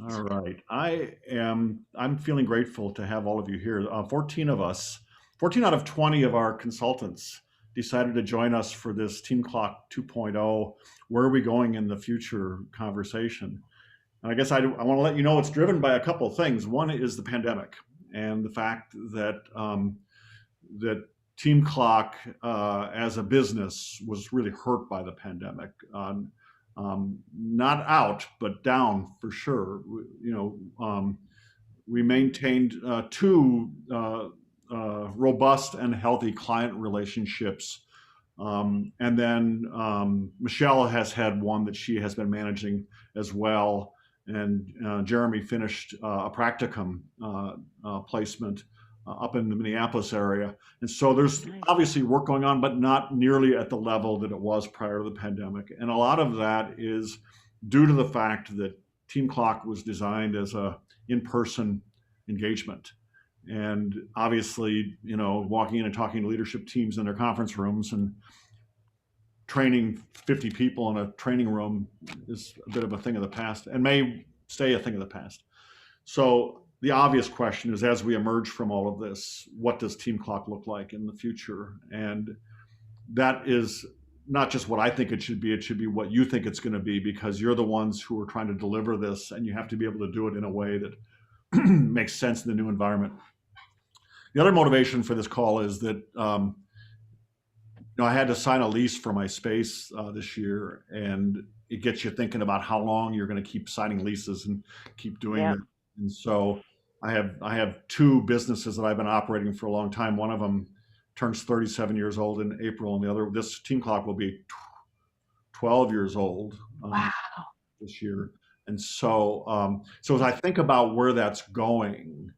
All right. I'm feeling grateful to have all of you here. 14 of us, 14 out of 20 of our consultants decided to join us for this Team Clock 2.0, where are we going in the future conversation. And I guess I want to let you know it's driven by a couple of things. One is the pandemic and the fact that Team Clock as a business was really hurt by the pandemic. Not out, but down for sure. We maintained two robust and healthy client relationships. And then Michelle has had one that she has been managing as well. And Jeremy finished a practicum placement up in the Minneapolis area. And so there's Nice. obviously work going on, but not nearly at the level that it was prior to the pandemic. And a lot of that is due to the fact that Team Clock was designed as a in-person engagement. And obviously, walking in and talking to leadership teams in their conference rooms and training 50 people in a training room is a bit of a thing of the past and may stay a thing of the past. So the obvious question is, as we emerge from all of this, what does Team Clock look like in the future? And that is not just what I think it should be what you think it's going to be, because you're the ones who are trying to deliver this, and you have to be able to do it in a way that makes sense in the new environment. The other motivation for this call is that I had to sign a lease for my space this year, and it gets you thinking about how long you're going to keep signing leases and keep doing Yeah. that. And so I have two businesses that I've been operating for a long time. One of them turns 37 years old in April, and the other, this Team Clock, will be 12 years old Wow. this year. And so as I think about where that's going,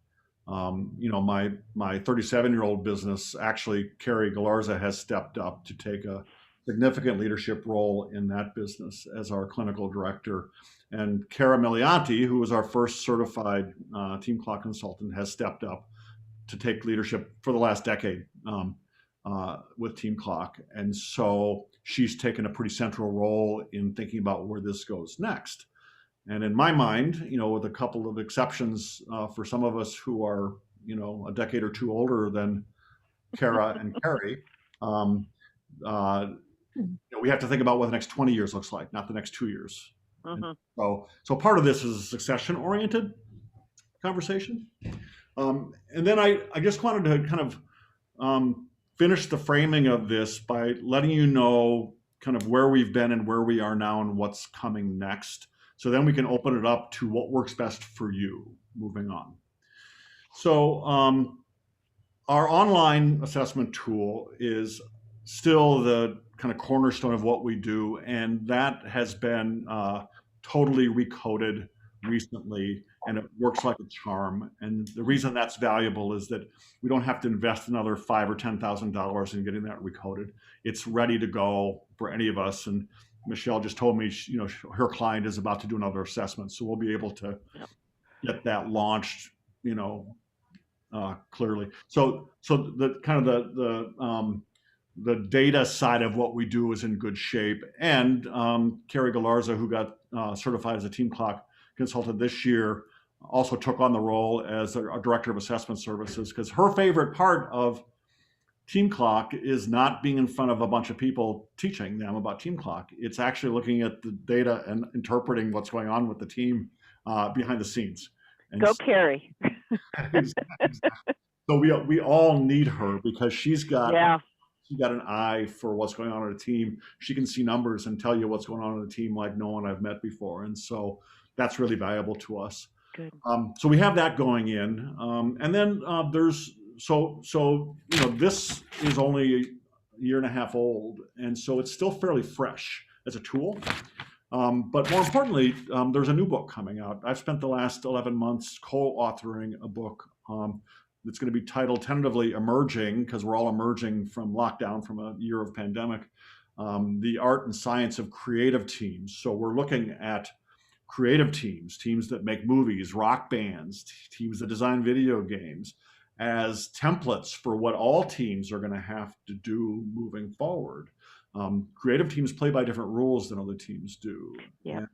my 37-year-old business, actually, Carrie Galarza has stepped up to take a significant leadership role in that business as our clinical director. And Cara Milianti, who was our first certified Team Clock consultant, has stepped up to take leadership for the last decade with Team Clock. And so she's taken a pretty central role in thinking about where this goes next. And in my mind, with a couple of exceptions for some of us who are, a decade or two older than Kara and Carrie, um, uh, we have to think about what the next 20 years looks like, not the next 2 years. And Hmm. so part of this is a succession-oriented conversation. And then I just wanted to kind of finish the framing of this by letting you know kind of where we've been and where we are now and what's coming next. So then we can open it up to what works best for you moving on. So our online assessment tool is still the kind of cornerstone of what we do, and that has been totally recoded recently, and it works like a charm. And the reason that's valuable is that we don't have to invest another $5,000 or $10,000 in getting that recoded. It's ready to go for any of us. And Michelle just told me, her client is about to do another assessment, so we'll be able to Yep. get that launched, clearly. So the kind of the data side of what we do is in good shape. And Carrie Galarza, who got certified as a Team Clock consultant this year, also took on the role as a director of assessment services, because her favorite part of Team Clock is not being in front of a bunch of people teaching them about Team Clock. It's actually looking at the data and interpreting what's going on with the team behind the scenes. And Go, Carrie. so we all need her, because she's got Yeah. an eye for what's going on a team. She can see numbers and tell you what's going on in a team like no one I've met before. And so that's really valuable to us. Good. So we have that going in. And then there's, this is only a year and a half old. And so it's still fairly fresh as a tool. But more importantly, there's a new book coming out. I've spent the last 11 months co-authoring a book that's going to be titled tentatively Emerging, because we're all emerging from lockdown, from a year of pandemic, the art and science of creative teams. So we're looking at creative teams that make movies, rock bands, teams that design video games, as templates for what all teams are going to have to do moving forward. Creative teams play by different rules than other teams do. Yeah.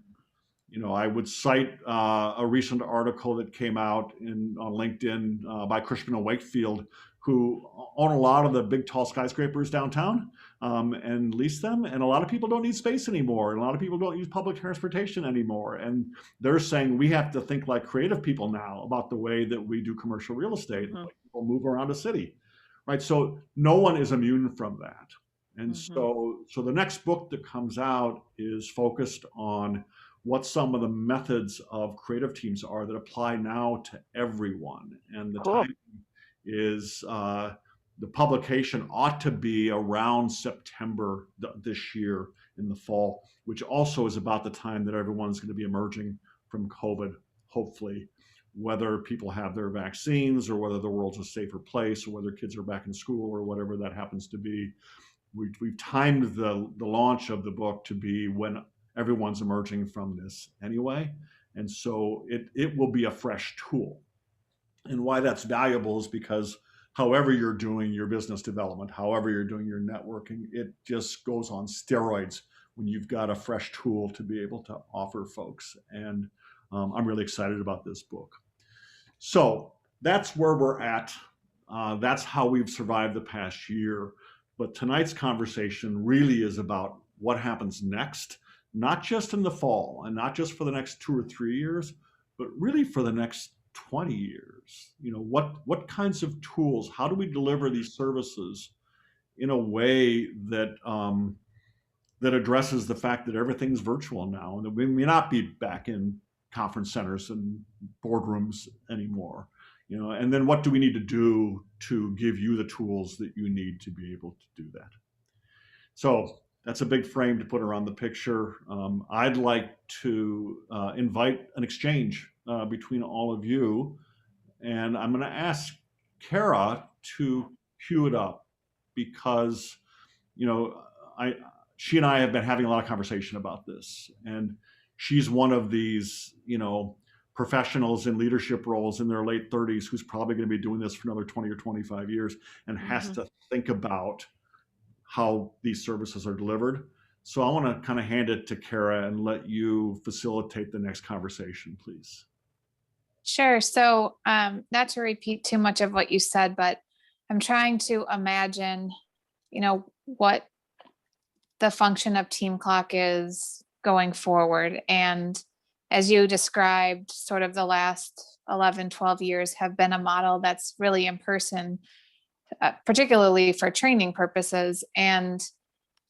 I would cite a recent article that came out on LinkedIn by Cushman & Wakefield, who own a lot of the big tall skyscrapers downtown and lease them. And a lot of people don't need space anymore. And a lot of people don't use public transportation anymore. And they're saying we have to think like creative people now about the way that we do commercial real estate. Mhm. Like people move around a city, right? So no one is immune from that. And so the next book that comes out is focused on what some of the methods of creative teams are that apply now to everyone. And the Cool. time is the publication ought to be around September this year in the fall, which also is about the time that everyone's going to be emerging from COVID, hopefully, whether people have their vaccines or whether the world's a safer place or whether kids are back in school or whatever that happens to be. We've timed the launch of the book to be when everyone's emerging from this anyway. And so it will be a fresh tool. And why that's valuable is because however you're doing your business development, however you're doing your networking, it just goes on steroids when you've got a fresh tool to be able to offer folks. And I'm really excited about this book. So that's where we're at. That's how we've survived the past year. But tonight's conversation really is about what happens next, not just in the fall and not just for the next 2 or 3 years, but really for the next 20 years. What kinds of tools, how do we deliver these services in a way that addresses the fact that everything's virtual now and that we may not be back in conference centers and boardrooms anymore. And then what do we need to do to give you the tools that you need to be able to do that? So that's a big frame to put around the picture. I'd like to invite an exchange between all of you, and I'm going to ask Kara to cue it up because you know she and I have been having a lot of conversation about this, and she's one of these professionals in leadership roles in their late 30s who's probably going to be doing this for another 20 or 25 years and has to think about how these services are delivered. So I want to kind of hand it to Kara and let you facilitate the next conversation, please. Sure. So not to repeat too much of what you said, but I'm trying to imagine, what the function of Team Clock is going forward. And as you described, sort of the last 11, 12 years have been a model that's really in person, particularly for training purposes. And,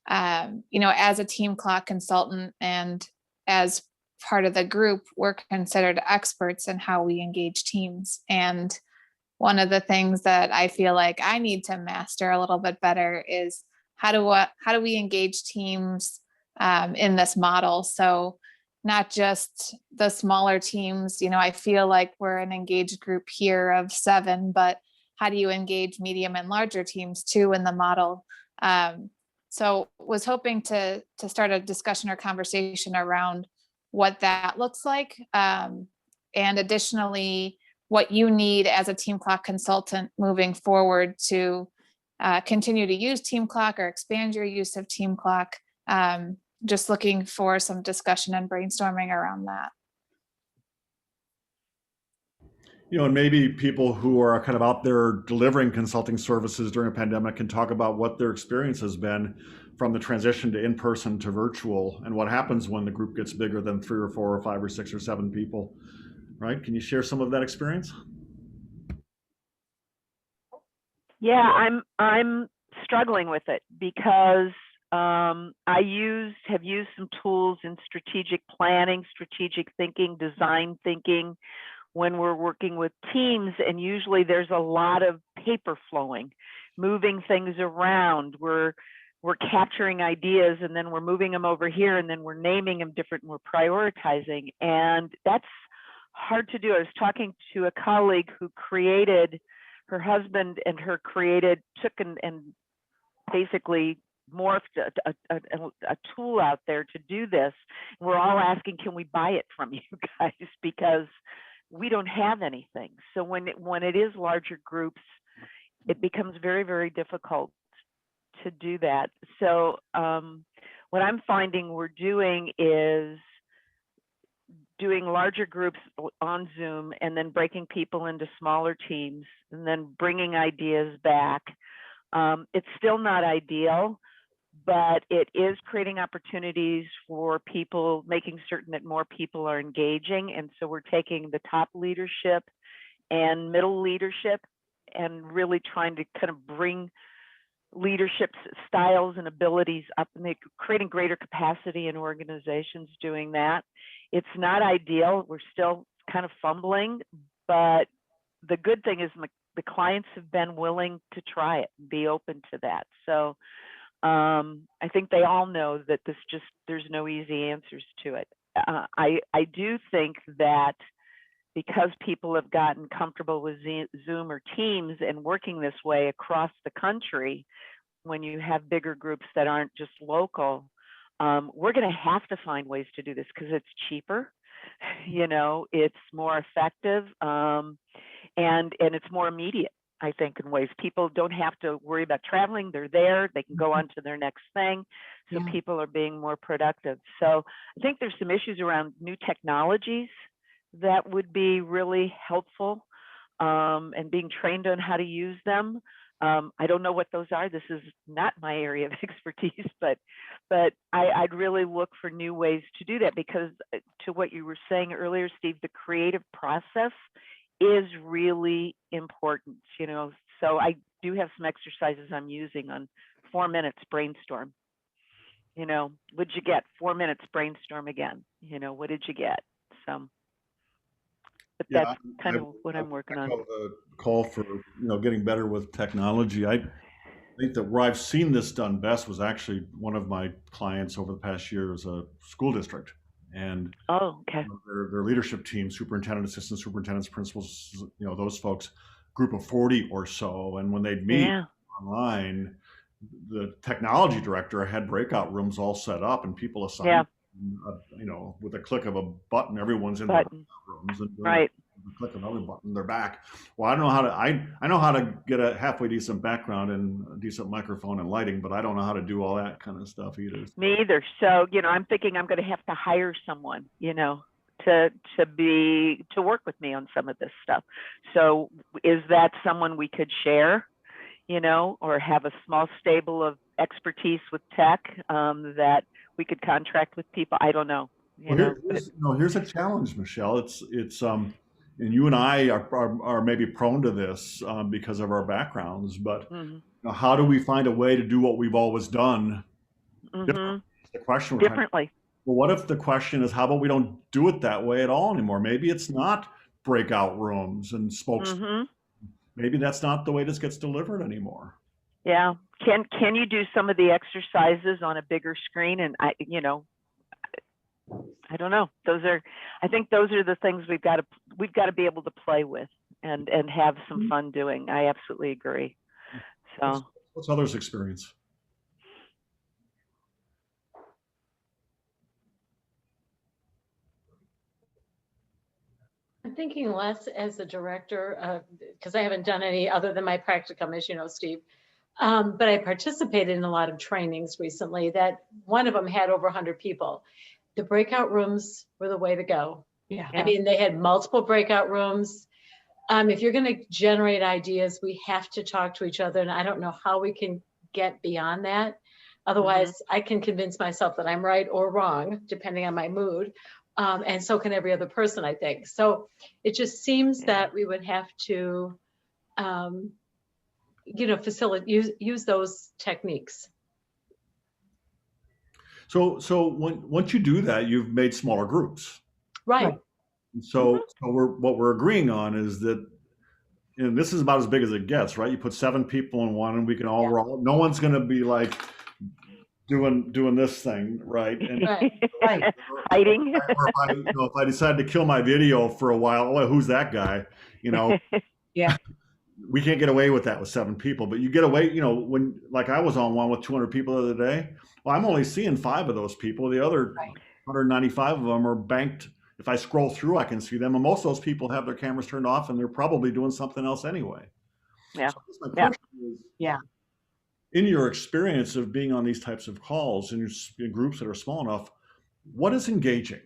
as a Team Clock consultant and as part of the group, we're considered experts in how we engage teams. And one of the things that I feel like I need to master a little bit better is how do we engage teams in this model? So not just the smaller teams, I feel like we're an engaged group here of 7, but how do you engage medium and larger teams too in the model? So was hoping to start a discussion or conversation around what that looks like. And additionally, what you need as a Team Clock consultant moving forward to continue to use Team Clock or expand your use of Team Clock. Just looking for some discussion and brainstorming around that. And maybe people who are kind of out there delivering consulting services during a pandemic can talk about what their experience has been from the transition to in-person to virtual and what happens when the group gets bigger than 3 or 4 or 5 or 6 or 7 people, right? Can you share some of that experience? Yeah, I'm struggling with it because I have used some tools in strategic planning, strategic thinking, design thinking when we're working with teams, and usually there's a lot of paper flowing, moving things around. We're capturing ideas and then we're moving them over here and then we're naming them different and we're prioritizing, and that's hard to do. I was talking to a colleague who created, her husband and her took and basically morphed a tool out there to do this. And we're all asking, can we buy it from you guys? Because we don't have anything. So when it is larger groups, it becomes very, very difficult to do that. So what I'm finding we're doing is doing larger groups on Zoom and then breaking people into smaller teams and then bringing ideas back. It's still not ideal, but it is creating opportunities for people, making certain that more people are engaging. And so we're taking the top leadership and middle leadership and really trying to kind of bring leadership styles and abilities up, and creating greater capacity in organizations doing that. It's not ideal. We're still kind of fumbling, but the good thing is the clients have been willing to try it and be open to that. So I think they all know that there's no easy answers to it. I do think that because people have gotten comfortable with Zoom or Teams and working this way across the country, when you have bigger groups that aren't just local, we're going to have to find ways to do this because it's cheaper, it's more effective, and it's more immediate, I think, in ways. People don't have to worry about traveling. They're there. They can go on to their next thing. So people are being more productive. So I think there's some issues around new technologies that would be really helpful, and being trained on how to use them. I don't know what those are. This is not my area of expertise, but I'd really look for new ways to do that, because to what you were saying earlier, Steve, the creative process is really important, So I do have some exercises I'm using on 4 minutes brainstorm. What'd you get? 4 minutes brainstorm again. What did you get? So. But that's kind of what I'm working on. The call for getting better with technology. I think that where I've seen this done best was actually one of my clients over the past year is a school district, and their leadership team, superintendent, assistant superintendents, principals, those folks, group of 40 or so, and when they'd meet online, the technology director had breakout rooms all set up and people assigned. With a click of a button, everyone's in the rooms, and with a click of another button, they're back. Well, I don't know how to. I know how to get a halfway decent background and a decent microphone and lighting, but I don't know how to do all that kind of stuff either. Me either. So I'm thinking I'm going to have to hire someone, to work with me on some of this stuff. So is that someone we could share, or have a small stable of expertise with tech that we could contract with people? I don't know. Here's a challenge, Michelle. It's and you and I are maybe prone to this because of our backgrounds, but how do we find a way to do what we've always done differently? The question differently. Well, what if the question is, how about we don't do it that way at all anymore? Maybe it's not breakout rooms and spokes. Maybe that's not the way this gets delivered anymore. Yeah. Can you do some of the exercises on a bigger screen? And I don't know. I think those are the things we've got to be able to play with and have some fun doing. I absolutely agree. So what's others' experience? I'm thinking less as a director, because I haven't done any other than my practicum, as you know, Steve. But I participated in a lot of trainings recently that one of them had over 100 people. The breakout rooms were the way to go. I mean, they had multiple breakout rooms. If you're going to generate ideas, we have to talk to each other. And I don't know how we can get beyond that. Otherwise, I can convince myself that I'm right or wrong, depending on my mood. And so can every other person, I think. So it just seems that we would have to, facilitate, use those techniques. So once you do that, you've made smaller groups. Right. So what we're agreeing on is that, and this is about as big as it gets, right? You put 7 people in one, and we can all no one's going to be like doing this thing, right? And right. Hiding. If I decide to kill my video for a while, oh, who's that guy? We can't get away with that with 7 people, but you get away, when, like I was on one with 200 people the other day. Well, I'm only seeing 5 of those people. The other 195 of them are banked. If I scroll through, I can see them. And most of those people have their cameras turned off, and they're probably doing something else anyway. Yeah. So my question is, in your experience of being on these types of calls in groups that are small enough, what is engaging?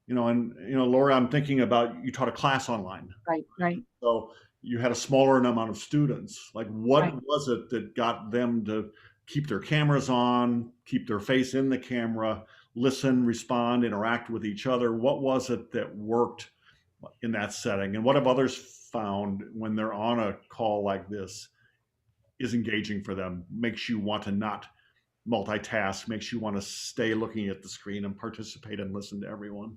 Laura, I'm thinking about, you taught a class online. Right, right. So you had a smaller amount of students. Like, what Right. was it that got them to keep their cameras on, keep their face in the camera, listen, respond, interact with each other? What was it that worked in that setting? And what have others found when they're on a call like this is engaging for them, makes you want to not multitask, makes you want to stay looking at the screen and participate and listen to everyone?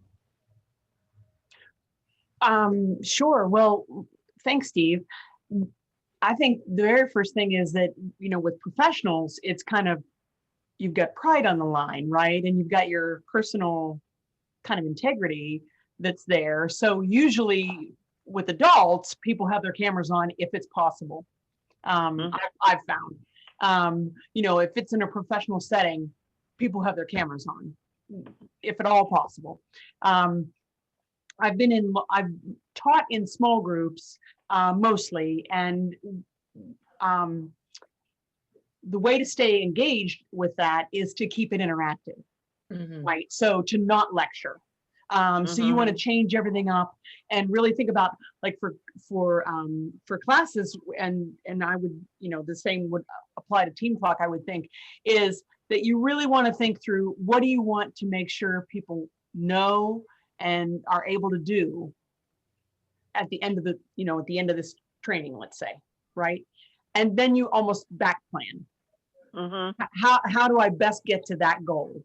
Sure. Well, thanks, Steve. I think the very first thing is that, with professionals, it's kind of, you've got pride on the line, right? And you've got your personal kind of integrity that's there. So usually with adults, people have their cameras on if it's possible. I've found, if it's in a professional setting, people have their cameras on, if at all possible. I've taught in small groups, mostly, and the way to stay engaged with that is to keep it interactive, right? So to not lecture. So you want to change everything up and really think about, like, for classes, and I would, the same would apply to Team Clock, I would think, is that you really want to think through, what do you want to make sure people know and are able to do at the end of this training, let's say, right? And then you almost back plan. How do I best get to that goal?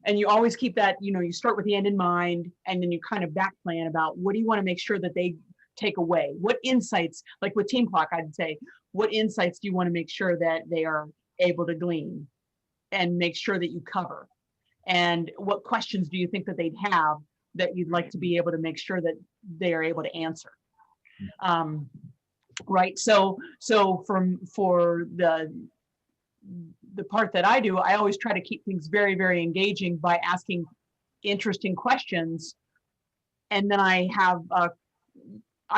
And you always keep that, you start with the end in mind, and then you kind of back plan about, what do you want to make sure that they take away? What insights, like with Team Clock, I'd say, what insights do you want to make sure that they are able to glean and make sure that you cover? And what questions do you think that they'd have that you'd like to be able to make sure that they are able to answer? Right. So for the part that I do, I always try to keep things very, very engaging by asking interesting questions. And then I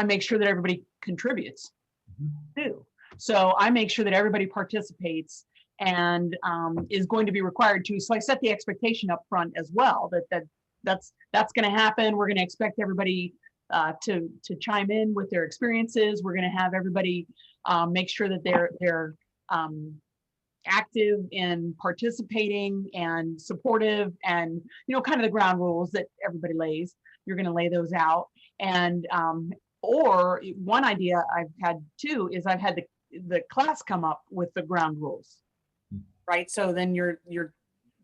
make sure that everybody contributes too. So I make sure that everybody participates and is going to be required to. So I set the expectation up front as well, that's going to happen. We're going to expect everybody to chime in with their experiences. We're going to have everybody make sure that they're active in participating and supportive, and kind of the ground rules that everybody lays. You're going to lay those out. And or one idea I've had too is I've had the class come up with the ground rules, right? So then you're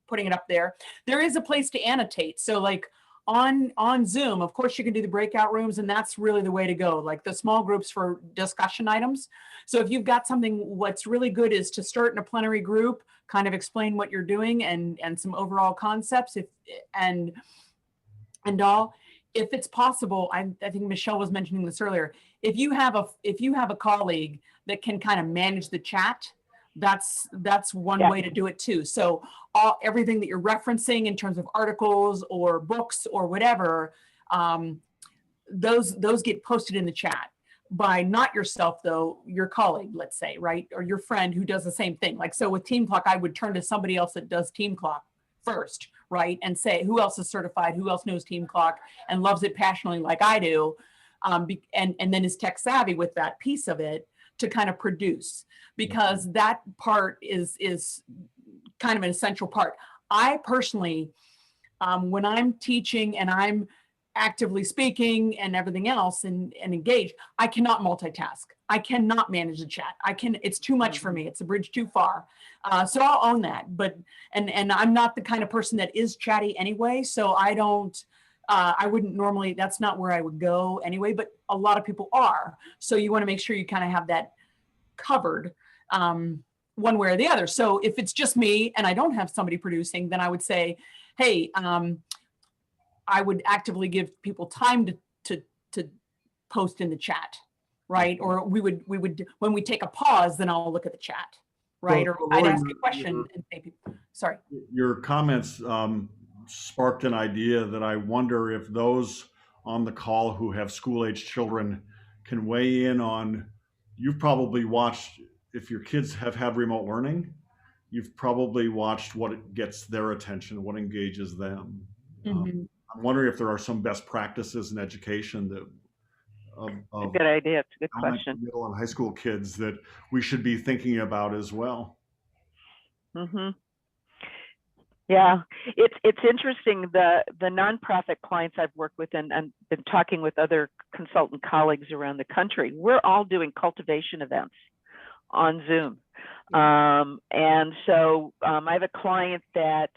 putting it up there. There is a place to annotate. So like on Zoom, of course, you can do the breakout rooms, and that's really the way to go, like the small groups for discussion items. So if you've got something, what's really good is to start in a plenary group, kind of explain what you're doing and some overall concepts, and all. If it's possible, I think Michelle was mentioning this earlier, if you have a colleague that can kind of manage the chat, that's one way to do it too. So everything that you're referencing in terms of articles or books or whatever, those get posted in the chat by not yourself though, your colleague, let's say, right? Or your friend who does the same thing. Like, so with Team Clock, I would turn to somebody else that does Team Clock first, right? And say, who else is certified? Who else knows Team Clock and loves it passionately like I do? And then is tech savvy with that piece of it to kind of produce, because that part is kind of an essential part. I personally, when I'm teaching and I'm actively speaking and everything else and engaged, I cannot multitask. I cannot manage the chat. It's too much for me. It's a bridge too far. So I'll own that, but, and I'm not the kind of person that is chatty anyway. So I wouldn't normally, that's not where I would go anyway, but a lot of people are. So you want to make sure you kind of have that covered one way or the other. So if it's just me and I don't have somebody producing, then I would say, hey, I would actively give people time to post in the chat, right? Or we would, when we take a pause, then I'll look at the chat, right? So, or I'd ask a question and say, sorry. Your comments sparked an idea that I wonder if those on the call who have school-age children can weigh in on. You've probably watched, if your kids have had remote learning, you've probably watched what gets their attention, what engages them. I'm wondering if there are some best practices in education that It's a of good idea. It's a good elementary, question. middle, and high school kids that we should be thinking about as well. Hmm. Yeah, it's interesting. The nonprofit clients I've worked with and been talking with other consultant colleagues around the country, we're all doing cultivation events on Zoom. And so I have a client that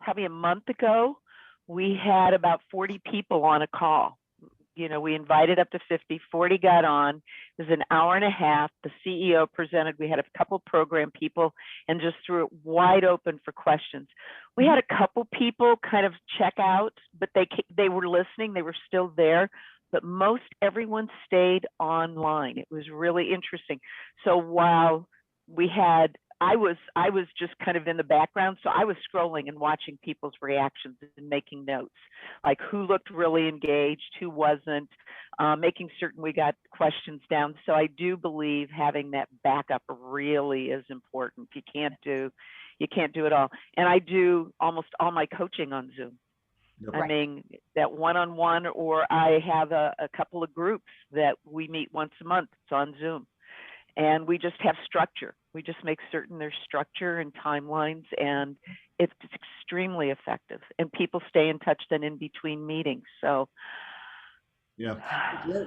probably a month ago, we had about 40 people on a call. You know, we invited up to 50, 40 got on. It was an hour and a half. The CEO presented. We had a couple program people and just threw it wide open for questions. We had a couple people kind of check out, but they were listening. They were still there, but most everyone stayed online. It was really interesting. So while we had, I was just kind of in the background. So I was scrolling and watching people's reactions and making notes, like who looked really engaged, who wasn't, making certain we got questions down. So I do believe having that backup really is important. You can't do it all. And I do almost all my coaching on Zoom. Yep. I mean, that one-on-one, or I have a couple of groups that we meet once a month. It's on Zoom. And we just have structure. We just make certain there's structure and timelines, and it's extremely effective. And people stay in touch then in between meetings. So, Yeah,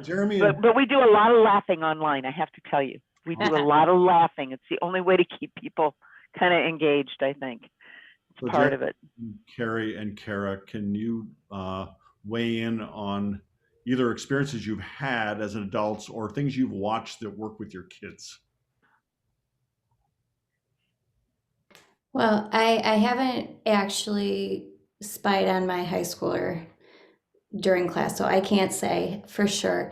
Jeremy. but we do a lot of laughing online. I have to tell you, we do a lot of laughing. It's the only way to keep people kind of engaged, I think. It's part of it. Carrie and Kara, can you weigh in on either experiences you've had as an adults or things you've watched that work with your kids? Well, I haven't actually spied on my high schooler during class, so I can't say for sure.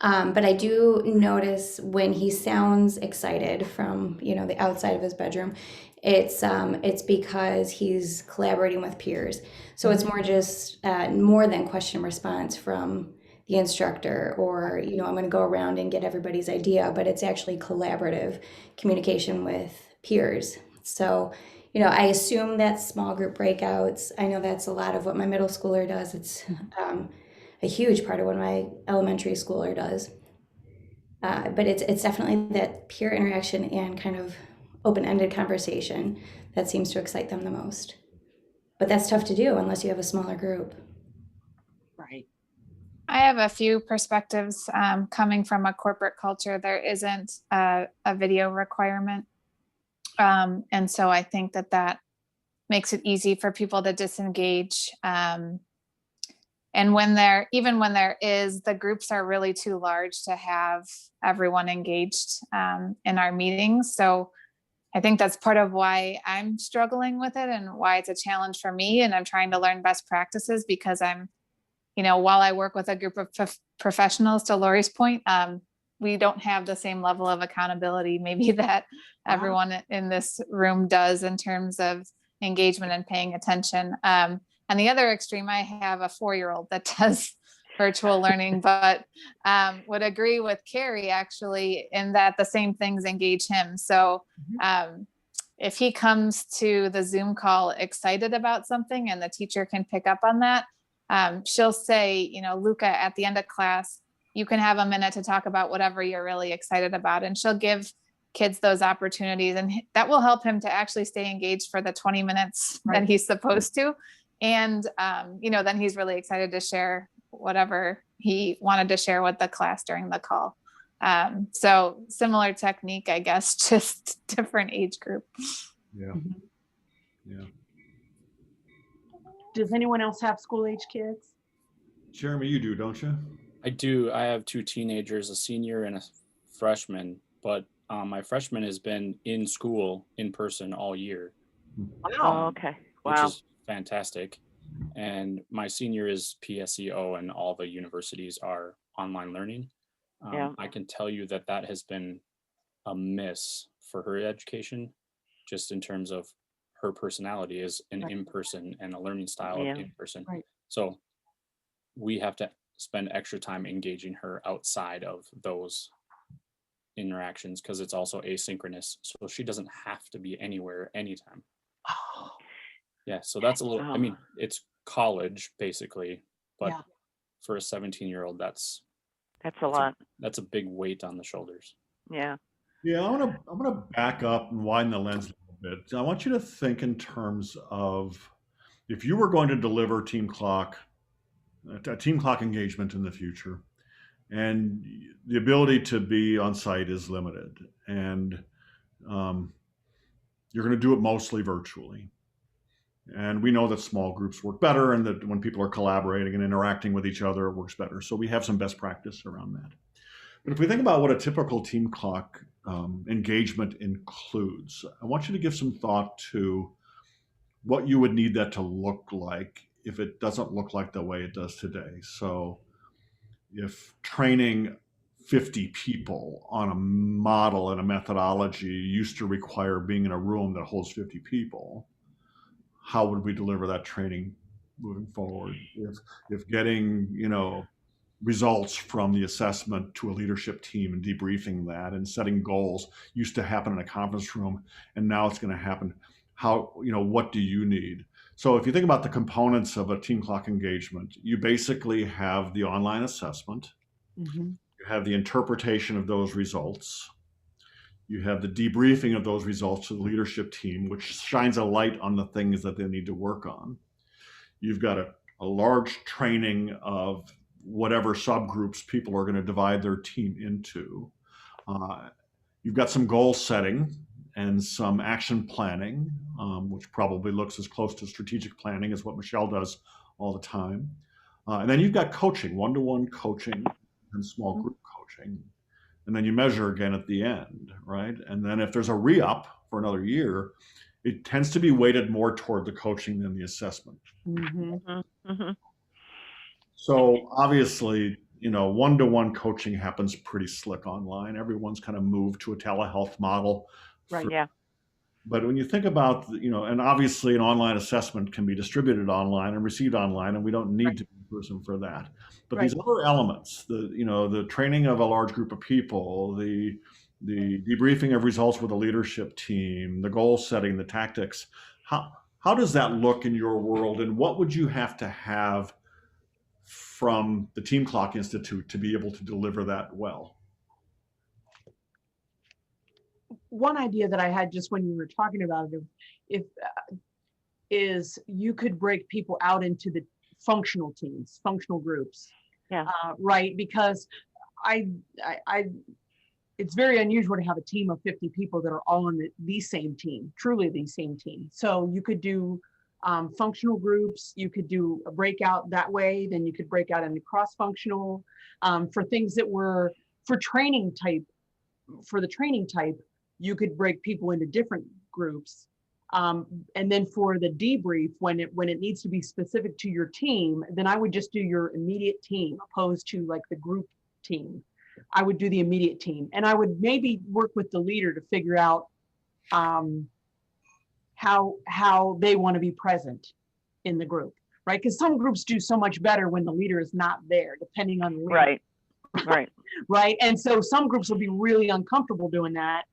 But I do notice when he sounds excited from, the outside of his bedroom, it's because he's collaborating with peers. So it's more just more than question and response from the instructor, or I'm going to go around and get everybody's idea, but it's actually collaborative communication with peers. So I assume that small group breakouts, I know that's a lot of what my middle schooler does. It's a huge part of what my elementary schooler does. But it's definitely that peer interaction and kind of open-ended conversation that seems to excite them the most. But that's tough to do unless you have a smaller group. Right. I have a few perspectives coming from a corporate culture. There isn't a video requirement. And so I think that makes it easy for people to disengage. And when there is, the groups are really too large to have everyone engaged in our meetings. So I think that's part of why I'm struggling with it and why it's a challenge for me. And I'm trying to learn best practices because while I work with a group of professionals, to Lori's point, we don't have the same level of accountability maybe that everyone in this room does in terms of engagement and paying attention. And the other extreme, I have a 4-year-old that does virtual learning, but would agree with Carrie actually in that the same things engage him. So if he comes to the Zoom call excited about something and the teacher can pick up on that, she'll say, Luca, at the end of class, you can have a minute to talk about whatever you're really excited about. And she'll give kids those opportunities, and that will help him to actually stay engaged for the 20 minutes that he's supposed to. And, then he's really excited to share whatever he wanted to share with the class during the call. So similar technique, I guess, just different age group. Yeah. Yeah. Does anyone else have school age kids? Jeremy, you do, don't you? I do. I have 2 teenagers, a senior and a freshman, but my freshman has been in school in person all year. Oh, okay. Wow. Which is fantastic. And my senior is PSEO, and all the universities are online learning. I can tell you that has been a miss for her education, just in terms of her personality is an in-person and a learning style of in-person. Right. So we have to spend extra time engaging her outside of those interactions because it's also asynchronous. So she doesn't have to be anywhere anytime. Yeah, so that's a little, I mean, it's college basically, But Yeah. for a 17-year-old, That's a That's a- lot. that's a big weight on the shoulders. Yeah. Yeah, I'm gonna back up and widen the lens a little bit. I want you to think in terms of if you were going to deliver a team clock engagement in the future, and the ability to be on site is limited, and you're going to do it mostly virtually. And we know that small groups work better, and that when people are collaborating and interacting with each other, it works better. So we have some best practice around that. But if we think about what a typical team clock engagement includes, I want you to give some thought to what you would need that to look like if it doesn't look like the way it does today. So if training 50 people on a model and a methodology used to require being in a room that holds 50 people, how would we deliver that training moving forward? If getting, results from the assessment to a leadership team and debriefing that and setting goals used to happen in a conference room, and now it's going to happen, what do you need? So if you think about the components of a team clock engagement, you basically have the online assessment, Mhm. you have the interpretation of those results, you have the debriefing of those results to the leadership team, which shines a light on the things that they need to work on. You've got a large training of whatever subgroups people are going to divide their team into. You've got some goal setting and some action planning, which probably looks as close to strategic planning as what Michelle does all the time. And then you've got coaching, one-to-one coaching and small group coaching. And then you measure again at the end, right? And then if there's a re-up for another year, it tends to be weighted more toward the coaching than the assessment. Mhm. Mm-hmm. So obviously, one-to-one coaching happens pretty slick online. Everyone's kind of moved to a telehealth model. Right. Yeah. But when you think about, and obviously an online assessment can be distributed online and received online, and we don't need to be in person for that. But these other elements, the training of a large group of people, the debriefing of results with a leadership team, the goal setting, the tactics, how does that look in your world, and what would you have to have from the Team Clock Institute to be able to deliver that well? One idea that I had just when you were talking about it, is you could break people out into the functional teams, functional groups. Yeah. Right, because it's very unusual to have a team of 50 people that are all on the same team, truly the same team. So you could do functional groups, you could do a breakout that way, then you could break out into cross-functional for things that were for the training type, you could break people into different groups. And then for the debrief, when it needs to be specific to your team, then I would just do your immediate team opposed to like the group team. I would do the immediate team, and I would maybe work with the leader to figure out how they want to be present in the group, right? Because some groups do so much better when the leader is not there, depending on the leader. Right. Right. And so some groups will be really uncomfortable doing that.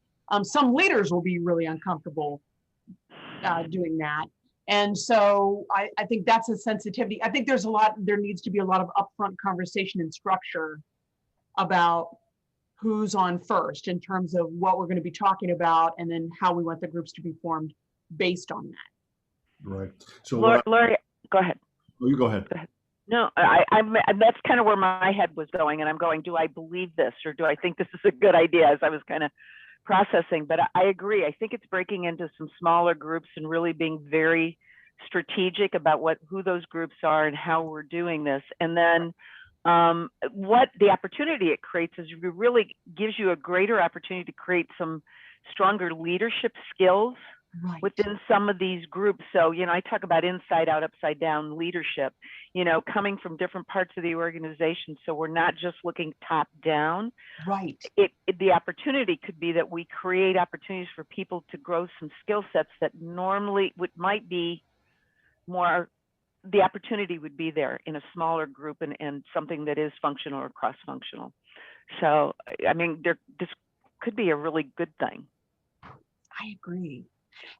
Some leaders will be really uncomfortable doing that. And so I think that's a sensitivity. I think there needs to be a lot of upfront conversation and structure about who's on first in terms of what we're going to be talking about, and then how we want the groups to be formed based on that. Right. So Lori, go ahead. You go ahead. No, I'm that's kind of where my head was going, and I'm going, do I believe this, or do I think this is a good idea, as I was kind of processing? But I agree. I think it's breaking into some smaller groups and really being very strategic about who those groups are and how we're doing this. And then what the opportunity it creates is it really gives you a greater opportunity to create some stronger leadership skills within some of these groups. So, I talk about inside out, upside down leadership, coming from different parts of the organization. So we're not just looking top down. Right. The opportunity could be that we create opportunities for people to grow some skill sets that normally might be more, the opportunity would be there in a smaller group and something that is functional or cross-functional. So, this could be a really good thing. I agree.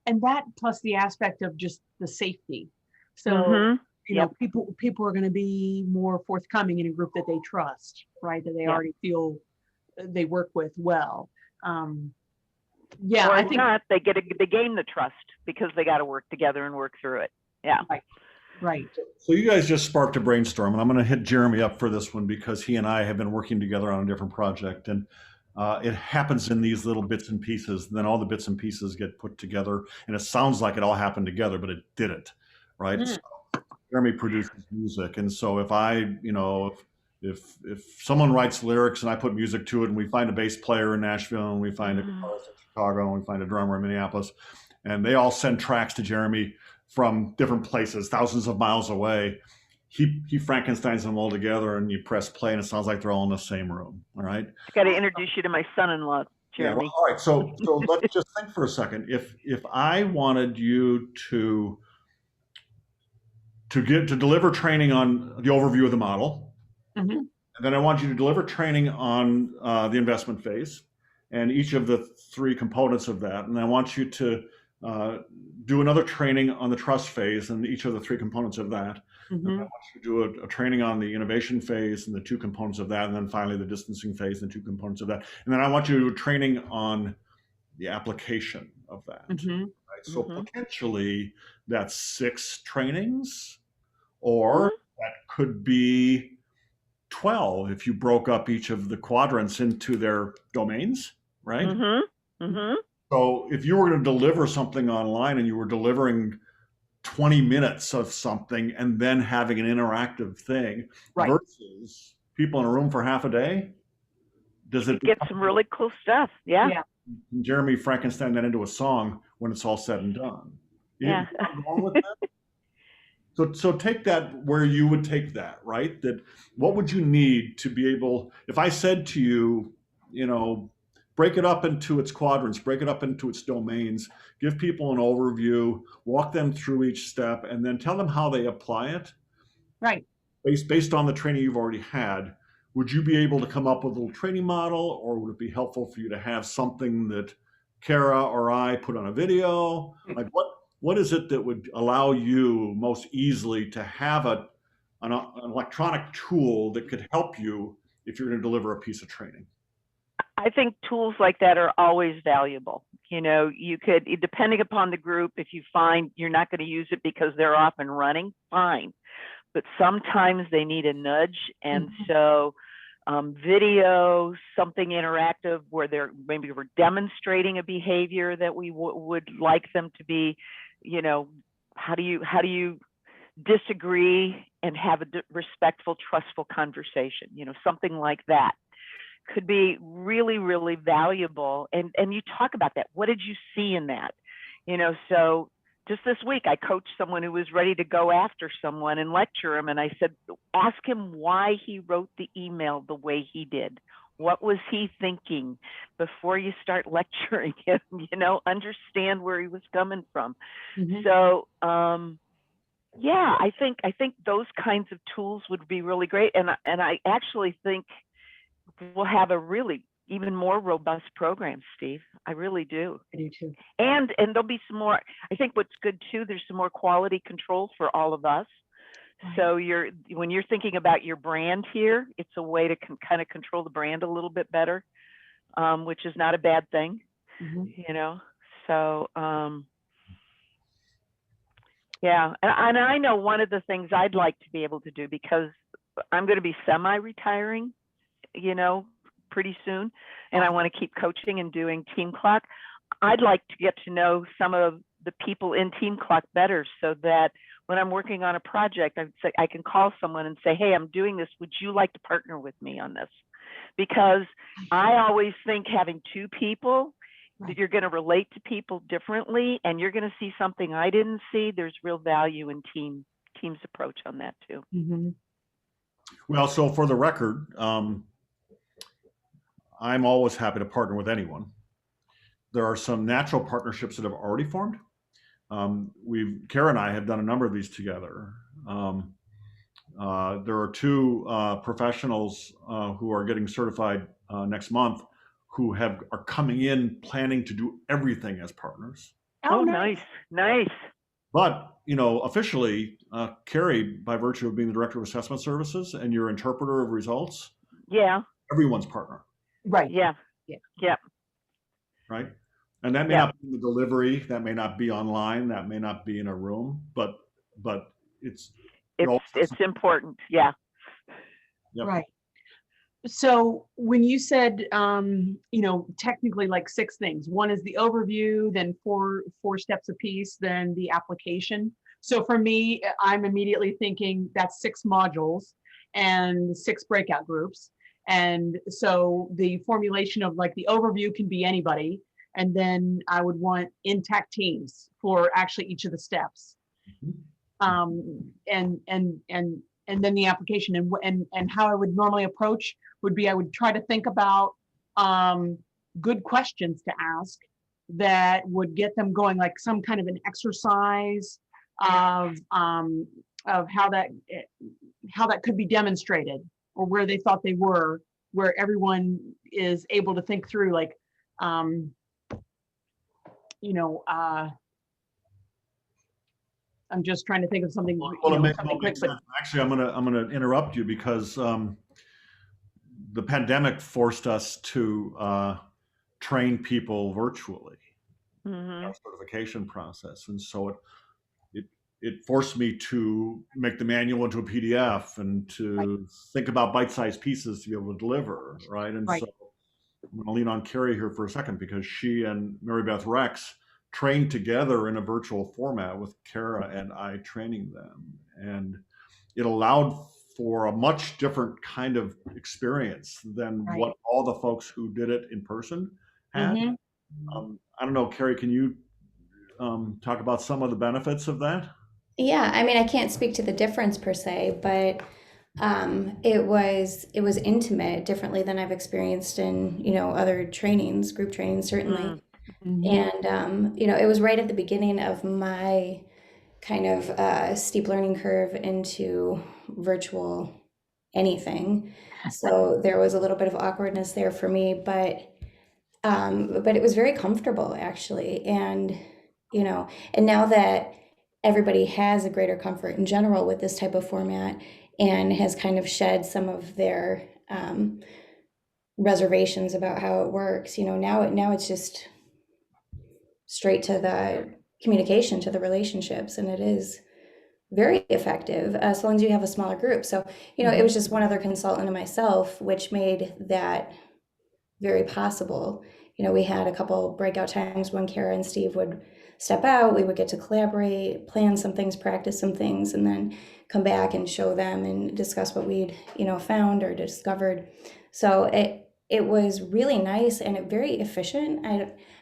And that plus the aspect of just the safety. So you know, people are going to be more forthcoming in a group that they trust, right? That they Yep. already feel they work with well. Yeah, Or I if think not, they gain the trust because they got to work together and work through it. Yeah. right. So you guys just sparked a brainstorm, and I'm going to hit Jeremy up for this one because he and I have been working together on a different project, and it happens in these little bits and pieces. And then all the bits and pieces get put together, and it sounds like it all happened together, but it didn't, right? Mm. So Jeremy produces music, and so if I, you know, if someone writes lyrics and I put music to it, and we find a bass player in Nashville, and we find a guitarist in Chicago, and we find a drummer in Minneapolis, and they all send tracks to Jeremy from different places, thousands of miles away. He Frankensteins them all together, and you press play, and it sounds like they're all in the same room. All right. I got to introduce you to my son-in-law, Yeah. Jeremy. Well, all right. So let's just think for a second. If I wanted you to deliver training on the overview of the model, Mhm. and then I want you to deliver training on the investment phase and each of the three components of that, and I want you to do another training on the trust phase and each of the three components of that. And I Mhm. want you to do a training on the innovation phase and the two components of that, and then finally the distancing phase and the two components of that. And then I want you to do training on the application of that. Mhm. Right? So Mhm. potentially that's 6 trainings, or that could be 12 if you broke up each of the quadrants into their domains, right? Mm-hmm. Mm-hmm. So if you were going to deliver something online and you were delivering 20 minutes of something and then having an interactive thing Right. versus people in a room for half a day, does it Get some really cool stuff. Yeah. Yeah. Jeremy Frankenstein that into a song when it's all said and done? Yeah. You know where I'm going with that? So take that where you would take that, right? That what would you need to be able, if I said to you, you know, break it up into its quadrants, break it up into its domains, give people an overview, walk them through each step, and then tell them how they apply it Right. based on the training you've already had. Would you be able to come up with a little training model, or would it be helpful for you to have something that Kara or I put on a video? Like what is it that would allow you most easily to have an electronic tool that could help you if you're going to deliver a piece of training? I think tools like that are always valuable. You know, you could, depending upon the group, if you find you're not going to use it because they're off and running, fine. But sometimes they need a nudge. And so video, something interactive where maybe we're demonstrating a behavior that we would like them to be, you know, how do you disagree and have a respectful, trustful conversation, you know, something like that could be really, really valuable. And you talk about that. What did you see in that? You know, so just this week, I coached someone who was ready to go after someone and lecture him. And I said, ask him why he wrote the email the way he did. What was he thinking before you start lecturing him? You know, understand where he was coming from. Mhm. So, yeah, I think those kinds of tools would be really great. And I actually think we'll have a really even more robust program, Steve. I really do. I do too. And there'll be some more. I think what's good too, there's some more quality control for all of us. So when you're thinking about your brand here, it's a way to kind of control the brand a little bit better, which is not a bad thing, you know. So yeah, and I know one of the things I'd like to be able to do, because I'm going to be semi-retiring, you know, pretty soon, and I want to keep coaching and doing Team Clock. I'd like to get to know some of the people in Team Clock better, so that when I'm working on a project, I can call someone and say, hey, I'm doing this. Would you like to partner with me on this? Because I always think having two people, that you're going to relate to people differently, and you're going to see something I didn't see. There's real value in team's approach on that too. Mhm. Well, so for the record, I'm always happy to partner with anyone. There are some natural partnerships that have already formed. Kara and I have done a number of these together. There are 2 professionals who are getting certified next month who are coming in planning to do everything as partners. Oh, nice. But, officially, Carrie, by virtue of being the Director of Assessment Services and your interpreter of results, Yeah, everyone's partner, Right. yeah, Yeah. yeah, right? And that may Yeah. not be in the delivery, that may not be online, that may not be in a room, but it's it's important. Yeah. Yep. Right. So when you said, technically like 6 things, one is the overview, then four steps apiece, then the application. So for me, I'm immediately thinking that's 6 modules and 6 breakout groups. And so the formulation of like the overview can be anybody. And then I would want intact teams for actually each of the steps. And then the application and how I would normally approach would be I would try to think about good questions to ask that would get them going, like some kind of an exercise of how that could be demonstrated, or where they thought they were, where everyone is able to think through, like I'm just trying to think of something, Well, it something quick, makes but sense. Actually, I'm gonna interrupt you because the pandemic forced us to train people virtually, Hmm. our certification process, and so it forced me to make the manual into a PDF and to think about bite-sized pieces to be able to deliver, right? And Right. so I'm going to lean on Carrie here for a second because she and Mary Beth Rex trained together in a virtual format with Kara and I training them. And it allowed for a much different kind of experience than Right. what all the folks who did it in person had. Mhm. I don't know, Carrie, can you talk about some of the benefits of that? Yeah, I mean, I can't speak to the difference per se, but it was intimate, differently than I've experienced in other trainings, group trainings certainly. Mhm. And it was right at the beginning of my kind of steep learning curve into virtual anything, so there was a little bit of awkwardness there for me, but it was very comfortable actually, and now that everybody has a greater comfort in general with this type of format and has kind of shed some of their reservations about how it works, now it's just straight to the communication, to the relationships, and it is very effective as long as you have a smaller group. So, it was just one other consultant and myself, which made that very possible. We had a couple breakout times when Kara and Steve would step out, we would get to collaborate, plan some things, practice some things, and then come back and show them and discuss what we'd, found or discovered. So it was really nice and very efficient.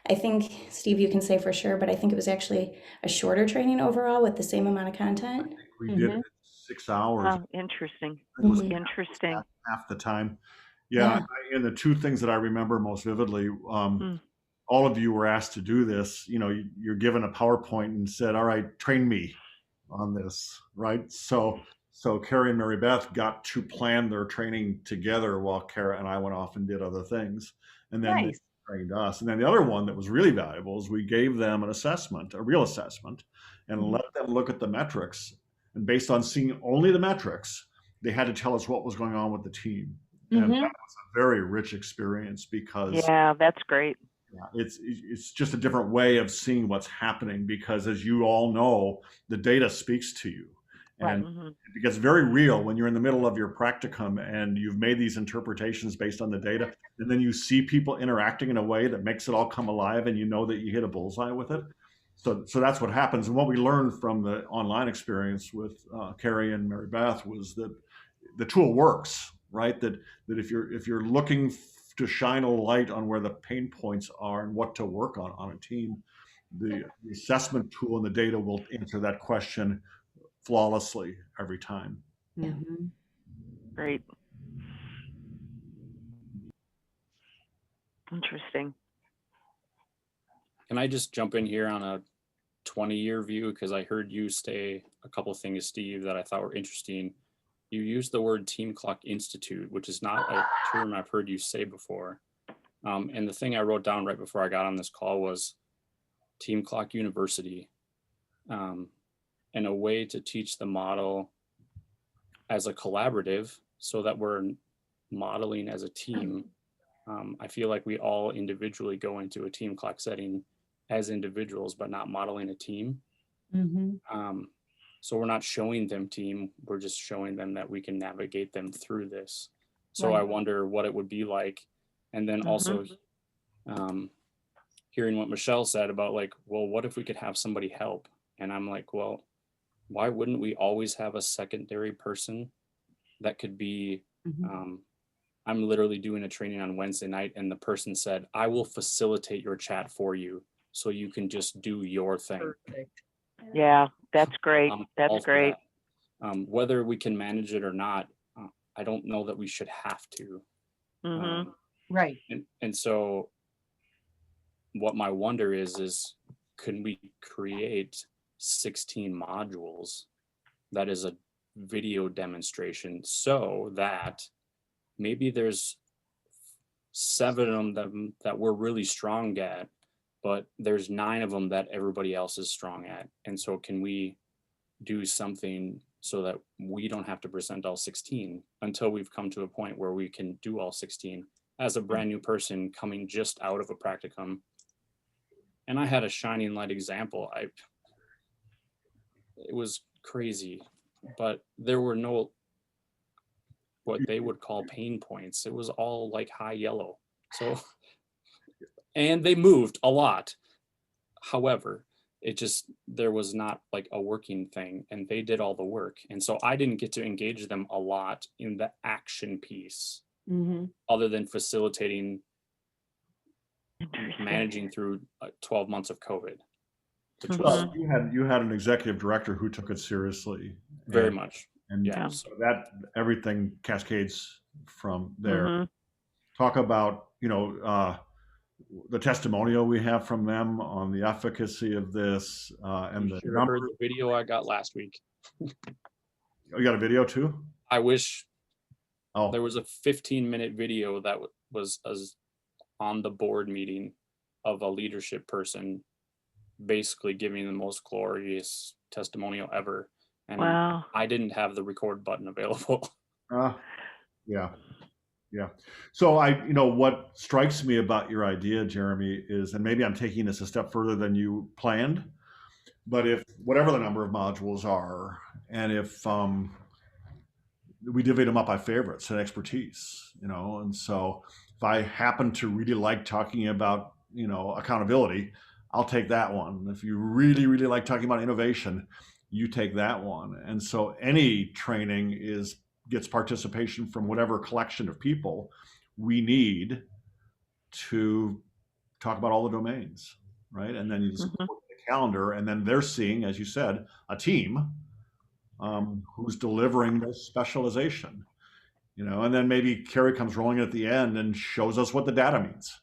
I think, Steve, you can say for sure, but I think it was actually a shorter training overall with the same amount of content. We did it in 6 hours. Oh, interesting. It was Interesting. half the time. Yeah, Yeah. and the 2 things that I remember most vividly, all of you were asked to do this. You're given a PowerPoint and said, "All right, train me on this," right? So Carrie and Mary Beth got to plan their training together while Kara and I went off and did other things, and then Nice. they trained us. And then the other one that was really valuable is we gave them an assessment, a real assessment, and let them look at the metrics. And based on seeing only the metrics, they had to tell us what was going on with the team. And that was a very rich experience because Yeah, that's great. it's just a different way of seeing what's happening, because as you all know, the data speaks to you. And it gets very real when you're in the middle of your practicum and you've made these interpretations based on the data, and then you see people interacting in a way that makes it all come alive, and you know that you hit a bullseye with it. So that's what happens. And what we learned from the online experience with Carrie and Mary Beth was that the tool works, right? That if you're looking to shine a light on where the pain points are and what to work on a team, the assessment tool and the data will answer that question flawlessly every time. Great. Interesting. Can I just jump in here on a 20-year view? Because I heard you say a couple of things, Steve, that I thought were interesting. You used the word Team Clock Institute, which is not a term I've heard you say before. And the thing I wrote down right before I got on this call was Team Clock University. and a way to teach the model as a collaborative so that we're modeling as a team. I feel like we all individually go into a team clock setting as individuals, but not modeling a team. So we're not showing them team, we're just showing them that we can navigate them through this. So I Right. wonder what it would be like. And then also hearing what Michelle said about like, well, what if we could have somebody help? And I'm like, well, why wouldn't we always have a secondary person that could be, I'm literally doing a training on Wednesday night and the person said, I will facilitate your chat for you so you can just do your thing. Perfect. Yeah, that's great. I'm all That's for great. that. Whether we can manage it or not, I don't know that we should have to. Right. And so what my wonder is could we create 16 modules that is a video demonstration so that maybe there's 7 of them that we're really strong at, but there's 9 of them that everybody else is strong at. And so can we do something so that we don't have to present all 16 until we've come to a point where we can do all 16 as a brand new person coming just out of a practicum. And I had a shining light example. It was crazy, but there were no, what they would call pain points. It was all like high yellow. So, and they moved a lot. However, it just, there was not like a working thing and they did all the work. And so I didn't get to engage them a lot in the action piece other than facilitating managing through 12 months of COVID. Which was You had an executive director who took it seriously. very and- much. And Yeah. so that everything cascades from there. Talk about, the testimonial we have from them on the efficacy of this and You the should have number. heard the video I got last week. You got a video too? I wish Oh, there was a 15-minute video that was on the board meeting of a leadership person basically giving the most glorious testimonial ever. And Wow. I didn't have the record button available. yeah. So what strikes me about your idea, Jeremy, is, and maybe I'm taking this a step further than you planned, but if whatever the number of modules are, and if we divvy them up by favorites and expertise, and so if I happen to really like talking about, accountability, I'll take that one. If you really, really like talking about innovation, you take that one. And so any training gets participation from whatever collection of people we need to talk about all the domains, right? And then you just look at the calendar, and then they're seeing, as you said, a team who's delivering this specialization, and then maybe Carrie comes rolling at the end and shows us what the data means,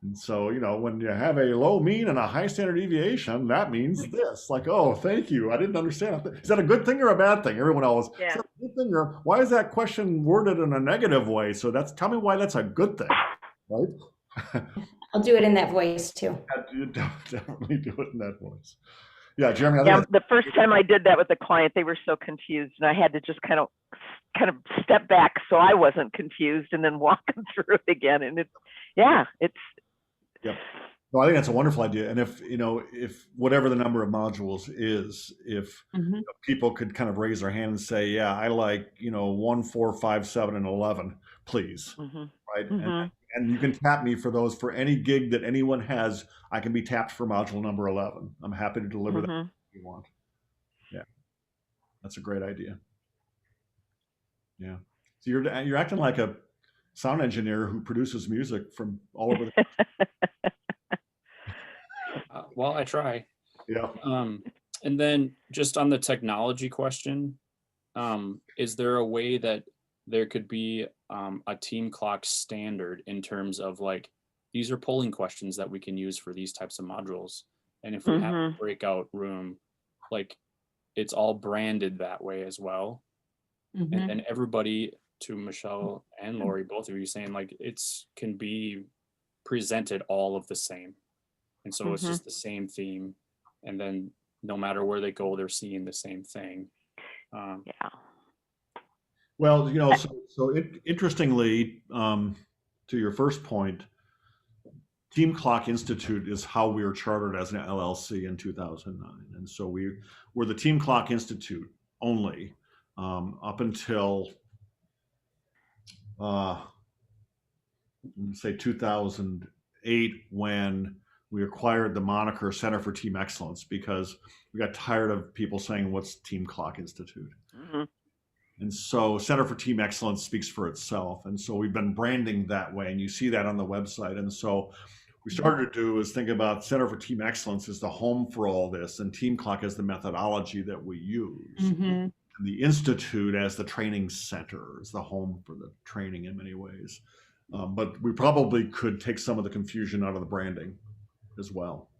And so, when you have a low mean and a high standard deviation, that means this. Like, oh, thank you. I didn't understand. Is that a good thing or a bad thing? Everyone else, is that a good thing, or why is that question worded in a negative way? So tell me why that's a good thing, right? I'll do it in that voice too. You definitely do it in that voice. Yeah, Jeremy. Yeah, the first time I did that with a client, they were so confused, and I had to just kind of step back so I wasn't confused, and then walk them through it again. And it's. Yep. No, I think that's a wonderful idea. And if whatever the number of modules is, if people could kind of raise their hand and say, yeah, I like 1, 4, 5, 7, and 11, please, right? And you can tap me for those for any gig that anyone has. I can be tapped for module number 11. I'm happy to deliver that if you want. Yeah, that's a great idea. Yeah. So you're acting like a sound engineer who produces music from all over the Well, I try. Yeah. And then just on the technology question, is there a way that there could be a team clock standard in terms of like, these are polling questions that we can use for these types of modules. And if we have a breakout room, like it's all branded that way as well. And then everybody, to Michelle and Lori, both of you saying like, can be presented all of the same. And so it's just the same theme. And then no matter where they go, they're seeing the same thing. Yeah. Well, interestingly, to your first point, Team Clock Institute is how we were chartered as an LLC in 2009. And so we're the Team Clock Institute only up until, say 2008, when we acquired the moniker Center for Team Excellence, because we got tired of people saying, what's Team Clock Institute? Mhm. And so Center for Team Excellence speaks for itself. And so we've been branding that way, and you see that on the website. And so we started to do is think about Center for Team Excellence as the home for all this, and Team Clock as the methodology that we use. And the Institute as the training center, as the home for the training in many ways. But we probably could take some of the confusion out of the branding as well.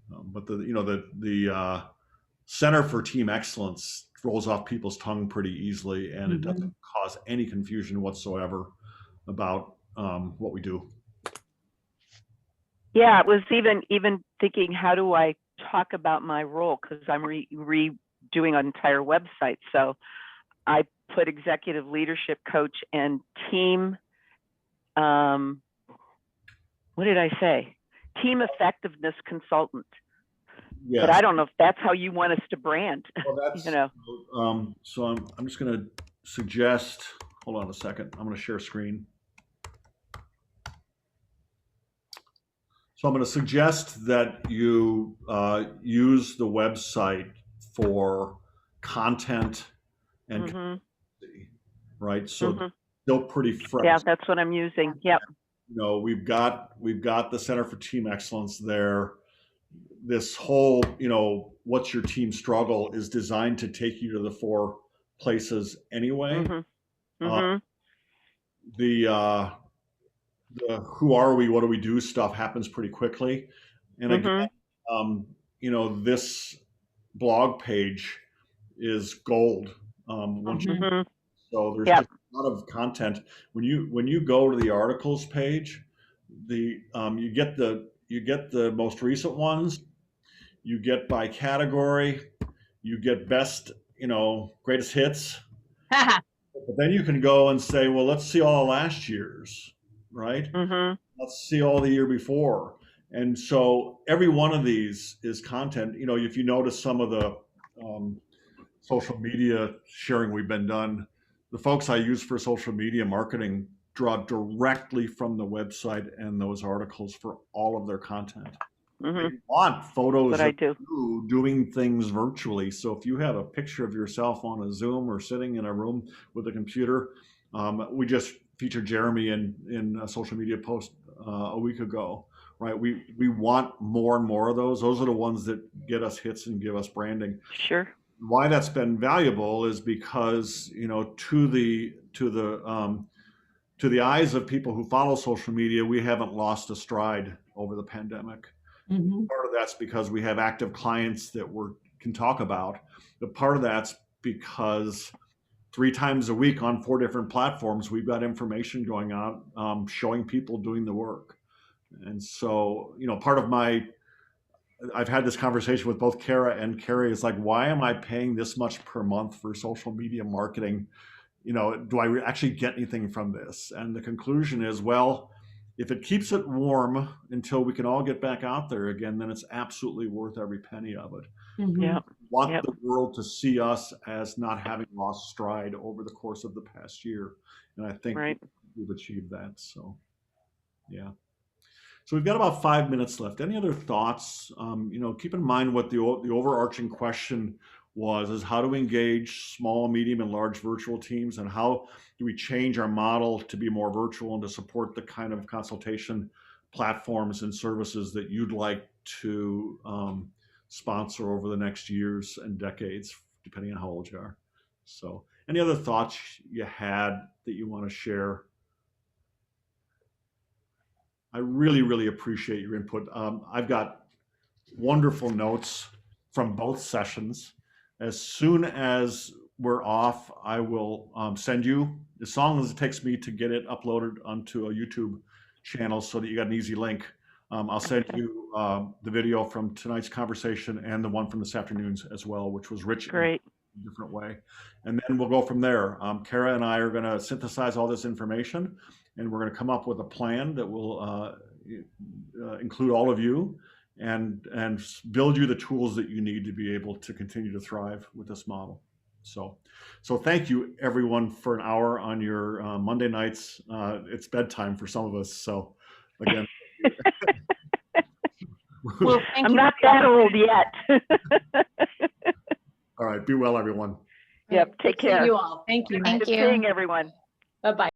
But the Center for Team Excellence rolls off people's tongue pretty easily, and it doesn't cause any confusion whatsoever about what we do. Yeah, it was even thinking, how do I talk about my role? Because I'm redoing an entire website. So I put executive leadership coach and team, what did I say? Team effectiveness consultant. Yes. But I don't know if that's how you want us to brand. Well, that's, You know. So I'm just going to suggest, hold on a second. I'm going to share screen. So I'm going to suggest that you use the website for content and consistency, right? So still pretty fresh. Yeah, that's what I'm using. Yep. We've got the Center for Team Excellence there. This whole, what's your team struggle is designed to take you to the 4 places anyway. The who are we, what do we do stuff happens pretty quickly. And again, this blog page is gold. So there's just a lot of content. When you go to the articles page, you get the most recent ones, you get by category, you get best, greatest hits. But then you can go and say, well, let's see all last year's, right? Let's see all the year before. And so every one of these is content. If you notice some of the social media sharing we've been done, the folks I use for social media marketing draw directly from the website and those articles for all of their content. They want photos of you doing things virtually. So if you have a picture of yourself on a Zoom or sitting in a room with a computer, we just featured Jeremy in a social media post a week ago, right? We want more and more of those. Those are the ones that get us hits and give us branding. Sure. Why that's been valuable is because, to the eyes of people who follow social media, we haven't lost a stride over the pandemic. Part of that's because we have active clients that we can talk about. But part of that's because 3 times a week on 4 different platforms, we've got information going out, showing people doing the work. And so, part of I've had this conversation with both Kara and Carrie. It's like, why am I paying this much per month for social media marketing? Do I actually get anything from this? And the conclusion is, well, if it keeps it warm until we can all get back out there again, then it's absolutely worth every penny of it. Yeah. We want the world to see us as not having lost stride over the course of the past year. And I think we've achieved that. So, yeah. So we've got about 5 minutes left. Any other thoughts? Keep in mind what the overarching question is how do we engage small, medium, and large virtual teams, and how do we change our model to be more virtual and to support the kind of consultation platforms and services that you'd like to sponsor over the next years and decades, depending on how old you are. So any other thoughts you had that you want to share? I really, really appreciate your input. I've got wonderful notes from both sessions. As soon as we're off, I will send you, as long as it takes me to get it uploaded onto a YouTube channel so that you got an easy link. I'll send Okay. you the video from tonight's conversation and the one from this afternoon's as well, which was rich in Great. a different way. And then we'll go from there. Kara and I are going to synthesize all this information, and we're going to come up with a plan that will include all of you and build you the tools that you need to be able to continue to thrive with this model. So thank you everyone for an hour on your Monday nights. It's bedtime for some of us. So again, Well, thank I'm you not for the that old yet. all right, be well, everyone. Yep, take Good seeing care. You all. Thank you. Thank Good you. seeing everyone. Bye-bye.